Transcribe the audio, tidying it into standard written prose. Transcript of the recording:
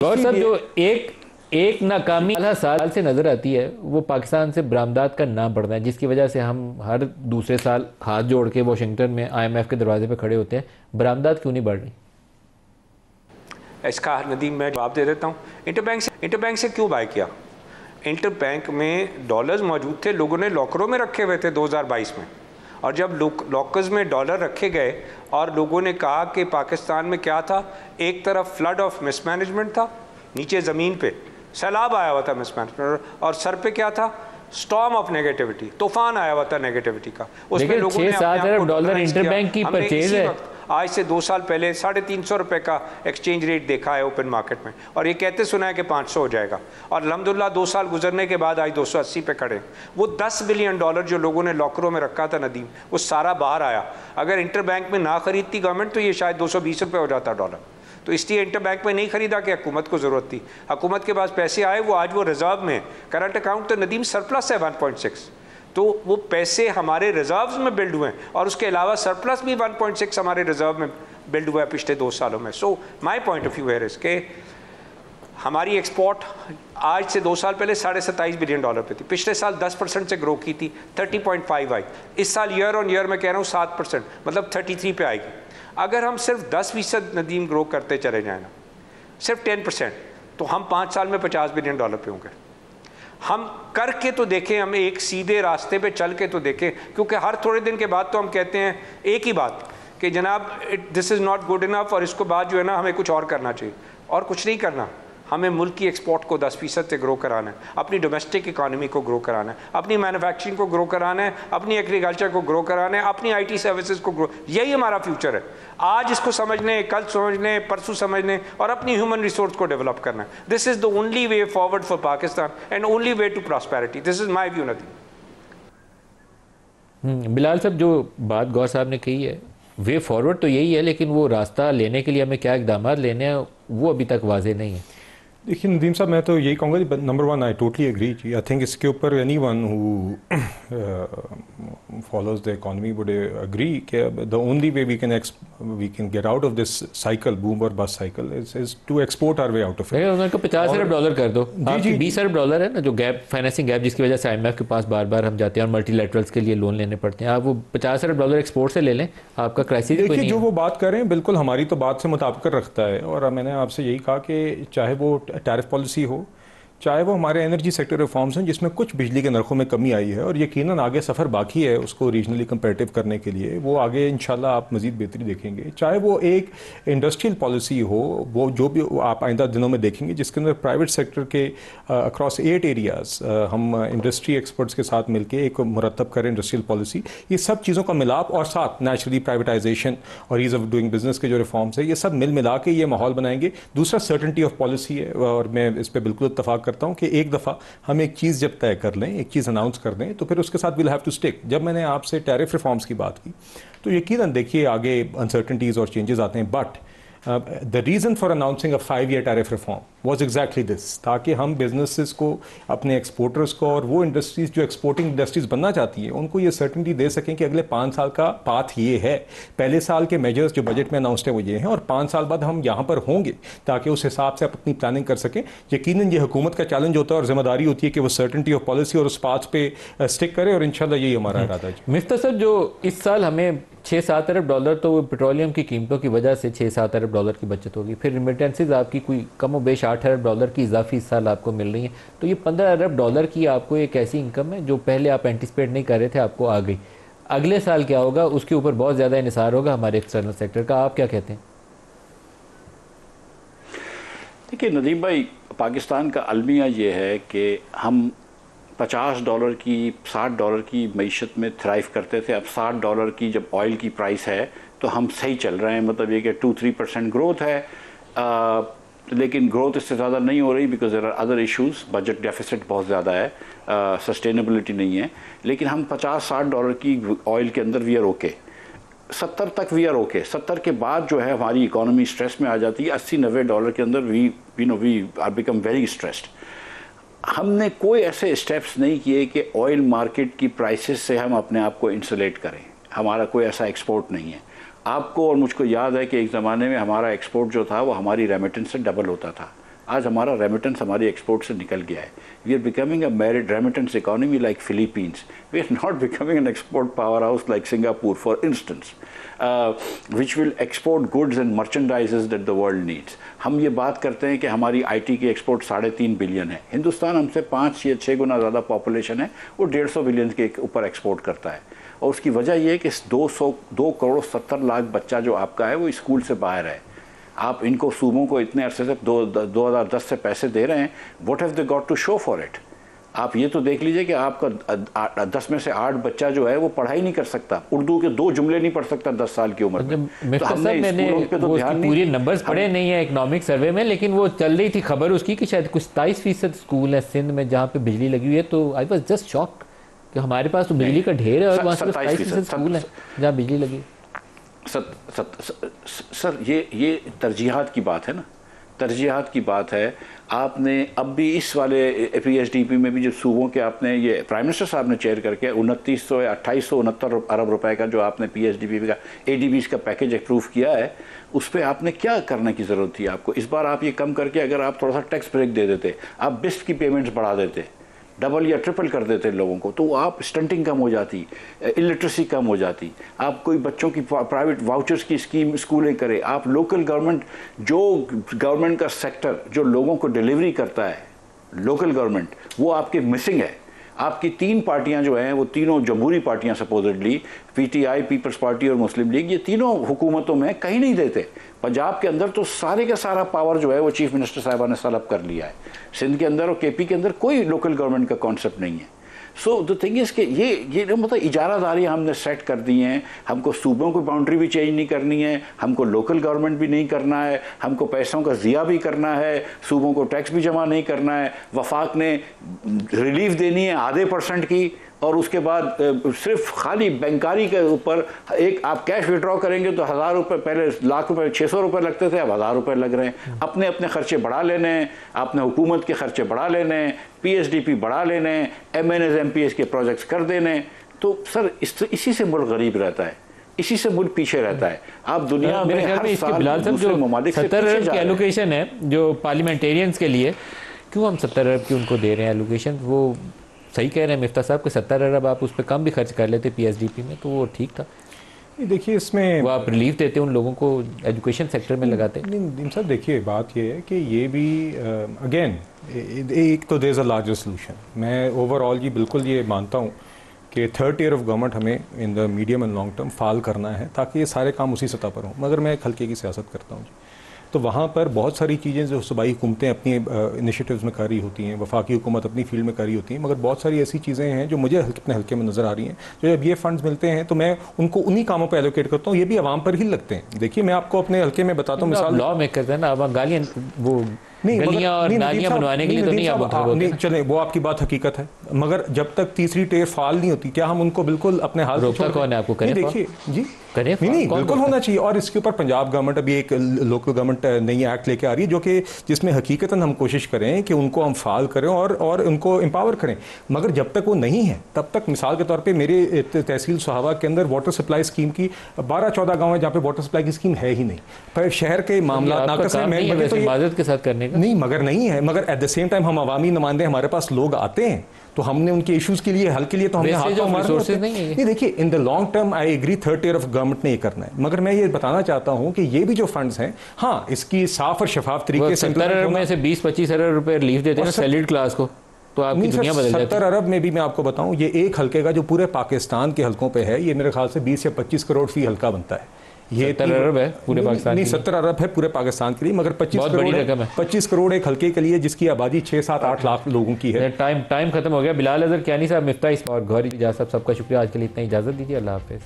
और सब जो एक नाकामी साल से नजर आती है वो पाकिस्तान से बरामदात का ना बढ़ना है, जिसकी वजह से हम हर दूसरे साल हाथ जोड़ के वाशिंगटन में IMF के दरवाजे पे खड़े होते हैं। बरामदात क्यों नहीं बढ़ रही? इसका नदीम मैं जवाब दे देता हूँ। इंटरबैंक से क्यों बाय किया? इंटरबैंक में डॉलर्स मौजूद थे, लोगों ने लॉकरों में रखे हुए थे 2022 में, और जब लॉकर्स में डॉलर रखे गए और लोगों ने कहा कि पाकिस्तान में क्या था, एक तरफ फ्लड ऑफ मिसमैनेजमेंट था, नीचे ज़मीन पे सैलाब आया हुआ था मिसमैनेजमेंट, और सर पे क्या था, स्टॉर्म ऑफ नेगेटिविटी, तूफान आया हुआ था नेगेटिविटी का। उसमें लोगों ने $6-7 अरब डॉलर इंटरबैंक की परचेज है। आज से 2 साल पहले 350 रुपये का एक्सचेंज रेट देखा है ओपन मार्केट में, और ये कहते सुना है कि 500 हो जाएगा, और अल्हम्दुलिल्लाह 2 साल गुजरने के बाद आज 280 पे खड़े। वो $10 बिलियन जो लोगों ने लॉकरों में रखा था नदीम, वो सारा बाहर आया। अगर इंटरबैंक में ना खरीदती गवर्नमेंट तो ये शायद 220 रुपये हो जाता डॉलर। तो इसलिए इंटरबैंक में नहीं खरीदा कि हुकूमत को ज़रूरत थी, हुकूमत के पास पैसे आए, वो आज वो रिजर्व में, करंट अकाउंट तो नदीम सरप्लस है 1.6, तो वो पैसे हमारे रिजर्व्स में बिल्ड हुए हैं, और उसके अलावा सरप्लस भी 1.6 हमारे रिजर्व में बिल्ड हुआ है पिछले 2 सालों में। सो माई पॉइंट ऑफ व्यू है इसके, हमारी एक्सपोर्ट आज से 2 साल पहले $27.5 बिलियन पे थी, पिछले साल 10% से ग्रो की थी, 30.5 आई। इस साल ईयर ऑन ईयर मैं कह रहा हूँ 7%, मतलब 33 पे आएगी। अगर हम सिर्फ 10% नदीम ग्रो करते चले जाए ना, सिर्फ 10%, तो हम 5 साल में $50 बिलियन पे होंगे। हम करके तो देखें, हम एक सीधे रास्ते पे चल के तो देखें, क्योंकि हर थोड़े दिन के बाद तो हम कहते हैं एक ही बात कि जनाब this is not good enough, और इसको बाद जो है ना हमें कुछ और करना चाहिए, और कुछ नहीं करना। हमें मुल्क की एक्सपोर्ट को 10% से ग्रो कराना है, अपनी डोमेस्टिक इकॉनमी को ग्रो कराना है, अपनी मैन्युफैक्चरिंग को ग्रो कराना है, अपनी एग्रीकल्चर को ग्रो कराना है, अपनी IT सर्विसेज को ग्रो, यही हमारा फ्यूचर है। आज इसको समझने, कल समझने, परसों समझने, और अपनी ह्यूमन रिसोर्स को डेवलप करना है। This is the only way forward for Pakistan and only way to prosperity. This is my view. Nadeem Bilal साहब, जो बात गौर साहब ने कही है, वे फॉरवर्ड तो यही है, लेकिन वो रास्ता लेने के लिए हमें क्या इकदाम लेने हैं वो अभी तक वाजे नहीं है। देखिए नदीम साहब, मैं तो यही कहूँगा जी, नंबर 1 आई टोटली एग्री जी। आई थिंक इसके ऊपर any one who follows the economy would agree कि the only way we can get out of this cycle, boom और bust cycle, is to export our way out of it. उनको $50 अरब कर दो, जी $20 अरब है ना जो गैप, फाइनेंसिंग गैप, जिसकी वजह से IMF के पास बार बार हम जाते हैं और मल्टीलैटरल्स के लिए लोन लेने पड़ते हैं। आप वो $50 अरब एक्सपोर्ट से ले लें, आपका क्राइसिस कोई नहीं है। जो वो बात कर रहे हैं बिल्कुल हमारी तो बात से मुताबिक रखता है, और मैंने आपसे यही कहा कि चाहे वो टैरिफ पॉलिसी हो, चाहे वो हमारे एनर्जी सेक्टर रिफॉर्म्स हैं जिसमें कुछ बिजली के नरखों में कमी आई है, और यकीनन आगे सफ़र बाकी है उसको रीजनली कंपेरेटिव करने के लिए, वो आगे इंशाल्लाह आप मज़ीद बेहतरी देखेंगे। चाहे वो एक इंडस्ट्रियल पॉलिसी हो, वो जो भी आप आइंदा दिनों में देखेंगे, जिसके अंदर प्राइवेट सेक्टर के अक्रॉस 8 एरियाज़ हम इंडस्ट्री एक्सपर्ट्स के साथ मिलकर एक मुरतब करें इंडस्ट्रियल पॉलिसी। ये सब चीज़ों का मिलाप, और साथ नेचुरली प्राइवेटाइजेशन और ईज़ ऑफ डूइंग बिजनेस के जो रिफॉर्म्स है, ये सब मिला के ये माहौल बनाएंगे। दूसरा सर्टेनिटी ऑफ पॉलिसी है, और मैं इस पर बिल्कुल इत्तफाक करता हूं कि एक दफ़ा हम एक चीज़ जब तय कर लें, एक चीज़ अनाउंस कर दें, तो फिर उसके साथ विल हैव टू स्टिक। जब मैंने आपसे टैरिफ रिफॉर्म्स की बात की तो यकीनन देखिए आगे अनसर्टेनिटीज़ और चेंजेस आते हैं, but the reason for announcing a 5-year tariff reform was exactly this, ताकि हम बिजनेसेस को, अपने एक्सपोर्टर्स को, और वो इंडस्ट्रीज़ जो एक्सपोर्टिंग इंडस्ट्रीज़ बनना चाहती हैं उनको ये सर्टेनिटी दे सकें कि अगले 5 साल का पाथ ये है, पहले साल के मेजर्स जो बजट में अनाउंस्ड है वो ये हैं, और 5 साल बाद हम यहाँ पर होंगे, ताकि उस हिसाब से आप अपनी प्लानिंग कर सकें। यकीनन ये हुकूमत का चैलेंज होता है और जिम्मेदारी होती है कि वो सर्टेनिटी ऑफ पॉलिसी और उस पाथ पे स्टिक करे, और इंशाल्लाह यही हमारा इरादा है। मिफ्ता साहब, जो इस साल हमें $6-7 अरब तो पेट्रोलियम की कीमतों की वजह से $6-7 अरब की बचत होगी, फिर रिमिटेंसेज आपकी कोई कम बेश $8 अरब की इजाफी इस साल आपको मिल रही है, तो ये $15 अरब की आपको एक ऐसी इनकम है जो पहले आप एंटिसिपेट नहीं कर रहे थे, आपको आ गई। अगले साल क्या होगा, उसके ऊपर बहुत ज़्यादा इन्हिसार होगा हमारे एक्सटर्नल सेक्टर का, आप क्या कहते हैं? देखिए नदीम भाई, पाकिस्तान का अलमिया ये है कि हम $50 की, $60 की मईशत में थ्राइव करते थे। अब $60 की जब ऑयल की प्राइस है तो हम सही चल रहे हैं, मतलब ये कि 2-3% ग्रोथ है, लेकिन ग्रोथ इससे ज़्यादा नहीं हो रही because there are other issues. Budget deficit बहुत ज़्यादा है, सस्टेनेबिलिटी नहीं है, लेकिन हम $50-60 की ऑयल के अंदर वी आर ओके। 70 तक वी आर ओके। 70 के बाद जो है हमारी इकोनॉमी स्ट्रेस में आ जाती है। $80-90 के अंदर we are become very stressed. हमने कोई ऐसे स्टेप्स नहीं किए कि ऑयल मार्केट की प्राइसेस से हम अपने आप को इंसुलेट करें। हमारा कोई ऐसा एक्सपोर्ट नहीं है। आपको और मुझको याद है कि एक ज़माने में हमारा एक्सपोर्ट जो था वो हमारी रेमिटेंस से डबल होता था। आज हमारा रेमिटेंस हमारी एक्सपोर्ट से निकल गया है। We are becoming a married remittance economy like Philippines. We are not becoming an export power house like Singapore for instance, which will export goods and merchandises that the world needs. हम ये बात करते हैं कि हमारी IT की export 3.5 billion है। हिंदुस्तान हमसे 5 या 6 गुना ज़्यादा पॉपुलेशन है, वो 150 बिलियन के ऊपर एक्सपोर्ट करता है। और उसकी वजह यह है कि 2 करोड़ 70 लाख बच्चा जो आपका है वो स्कूल से बाहर है। आप इनको सूबों को इतने अरसे से 2010 से पैसे दे रहे हैं, what have they got to show for it? आप ये तो देख लीजिए कि आपका 10 में से 8 बच्चा जो है वो पढ़ाई नहीं कर सकता, उर्दू के 2 जुमले नहीं पढ़ सकता 10 साल की उम्र में। तो हमने वो पूरे नंबर्स पढ़े नहीं है इकोनॉमिक सर्वे में, लेकिन वो चल रही थी खबर उसकी कि शायद कुछ 27% स्कूल है सिंध में जहाँ पे बिजली लगी हुई है। तो आई वाज जस्ट शॉक कि हमारे पास तो बिजली का ढेर है और वहाँ 27% स्कूल है जहाँ बिजली लगी। सर ये तरजीहात की बात है ना, तरजीहात की बात है। आपने अब भी इस वाले PSDP में भी जो सूबों के आपने ये प्राइम मिनिस्टर साहब ने चेयर करके 2900 या 2869 अरब रुपए का जो आपने PSDP का ADBs का पैकेज अप्रूव किया है, उस पर आपने क्या करने की ज़रूरत थी आपको? इस बार आप ये कम करके अगर आप थोड़ा सा टैक्स ब्रेक दे देते, आप बिस्प की पेमेंट्स बढ़ा देते, डबल या ट्रिपल कर देते लोगों को, तो आप स्टंटिंग कम हो जाती, इलिटरेसी कम हो जाती। आप कोई बच्चों की प्राइवेट वाउचर्स की स्कीम स्कूलें करें, आप लोकल गवर्नमेंट, जो गवर्नमेंट का सेक्टर जो लोगों को डिलीवरी करता है, लोकल गवर्नमेंट, वो आपके मिसिंग है। आपकी 3 पार्टियां जो हैं वो तीनों जमहूरी पार्टियां सपोजिटली, PTI, पीपल्स पार्टी और मुस्लिम लीग, ये तीनों हुकूमतों में कहीं नहीं देते। पंजाब के अंदर तो सारे का सारा पावर जो है वो चीफ मिनिस्टर साहबा ने सलब कर लिया है। सिंध के अंदर और KP के अंदर कोई लोकल गवर्नमेंट का कॉन्सेप्ट नहीं है। सो द थिंग इज़ कि ये मतलब इजारादारी हमने सेट कर दी हैं। हमको सूबों की बाउंड्री भी चेंज नहीं करनी है, हमको लोकल गवर्नमेंट भी नहीं करना है, हमको पैसों का ज़िया भी करना है, सूबों को टैक्स भी जमा नहीं करना है। वफाक ने रिलीफ देनी है आधे % की, और उसके बाद सिर्फ खाली बैंकारी के ऊपर एक आप कैश विड्रॉ करेंगे तो 1000 रुपये, पहले लाख रुपए 600 रुपये लगते थे, अब 1000 रुपये लग रहे हैं। अपने अपने खर्चे बढ़ा लेने हैं, अपने हुकूमत के खर्चे बढ़ा लेने हैं, PSDP बढ़ा लेने हैं, MNS MPS के प्रोजेक्ट्स कर देने। तो सर इसी से मुल्क गरीब रहता है, इसी से मुल्क पीछे रहता है। आप दुनिया में हर साल दूसरे ममालिक से 70 अरब की एलोकेशन है जो पार्लियामेंटेरियंस के लिए, क्यों हम 70 अरब की उनको दे रहे हैं एलोकेशन? वो सही कह रहे हैं मिफ्ता साहब कि 70 अरब आप उस पर कम भी खर्च कर लेते PSDP में तो वो ठीक था। देखिए इसमें वो आप रिलीफ देते उन लोगों को, एजुकेशन सेक्टर में लगाते। नहीं सर, देखिए बात ये है कि ये भी अगेन एक तो there is a larger solution. मैं ओवरऑल जी बिल्कुल ये मानता हूँ कि 3rd tier ऑफ गवर्नमेंट हमें in the medium and long term फाल करना है ताकि ये सारे काम उसी सतह पर हों। मगर मैं एक हल्के की सियासत करता हूँ, तो वहाँ पर बहुत सारी चीज़ें जो सूबाई हुकूमतें अपनी इनिशिएटिव्स में कर रही होती हैं, वफाकी हुकूमत अपनी फील्ड में कर रही होती हैं, मगर बहुत सारी ऐसी चीज़ें हैं जो मुझे अपने हल्के में नज़र आ रही हैं, जो जब ये फंड्स मिलते हैं तो मैं उनको उन्हीं कामों पर एलोकेट करता हूँ। ये भी आवाम पर ही लगते हैं। देखिए मैं आपको अपने हल्के में बताता हूँ, मिसाल लॉ मेकर्स है ना, अब गालियाँ वो गलियाँ और नालियाँ बनवाने के लिए तो नहीं आप चले, वो आपकी बात हकीकत है, मगर जब तक तीसरी टेर फाल नहीं होती क्या हम उनको बिल्कुल अपने हाल से छोड़? कौन है आपको? करें देखिए जी, करें नहीं बिल्कुल होना चाहिए। और इसके ऊपर पंजाब गवर्नमेंट अभी एक लोकल गवर्नमेंट नई एक्ट लेके आ रही है जो कि जिसमें हकीकतन हम कोशिश करें कि उनको हम फाल करें और उनको एम्पावर करें। मगर जब तक वो नहीं है तब तक, मिसाल के तौर पे मेरे तहसील सोहावा के अंदर वाटर सप्लाई स्कीम की 12-14 गाँव है जहाँ पे वाटर सप्लाई की स्कीम है ही नहीं। पर शहर के मामला नाकस के साथ करने का नहीं, मगर नहीं है। मगर एट द सेम टाइम हम अवामी नुमाइंदे, हमारे पास लोग आते हैं तो हमने उनके इश्यूज के लिए हल के लिए तो हमने हाथ तो हमारे नहीं। देखिए in the long term I agree 3rd tier of government ने ये करना है, मगर मैं ये बताना चाहता हूं कि ये भी जो फंड्स हैं, हाँ इसकी साफ और शफाफ तरीके से 70 अरब में से 20-25 अरब रुपए रिलीफ देते हैं सैलरीड क्लास को, तो आपकी दुनिया बदल जाती है। 70 अरब में भी मैं आपको बताऊं, ये एक हल्के का जो पूरे पाकिस्तान के हल्कों पे है, ये मेरे ख्याल से 20 या 25 करोड़ फी हल्का बनता है। ये 70 अरब है पूरे पाकिस्तान, नहीं 70 अरब है पूरे पाकिस्तान के लिए, मगर 25 करोड़ एक हल्के के लिए जिसकी आबादी 6-7-8 लाख लोगों की है। टाइम खत्म हो गया। बिलाल अजहर कियानी साहब, मिफ्ता और गौहर इजाज़त, सबका शुक्रिया। आज के लिए इतना इजाज़त दीजिए। अल्लाह हाफिज़।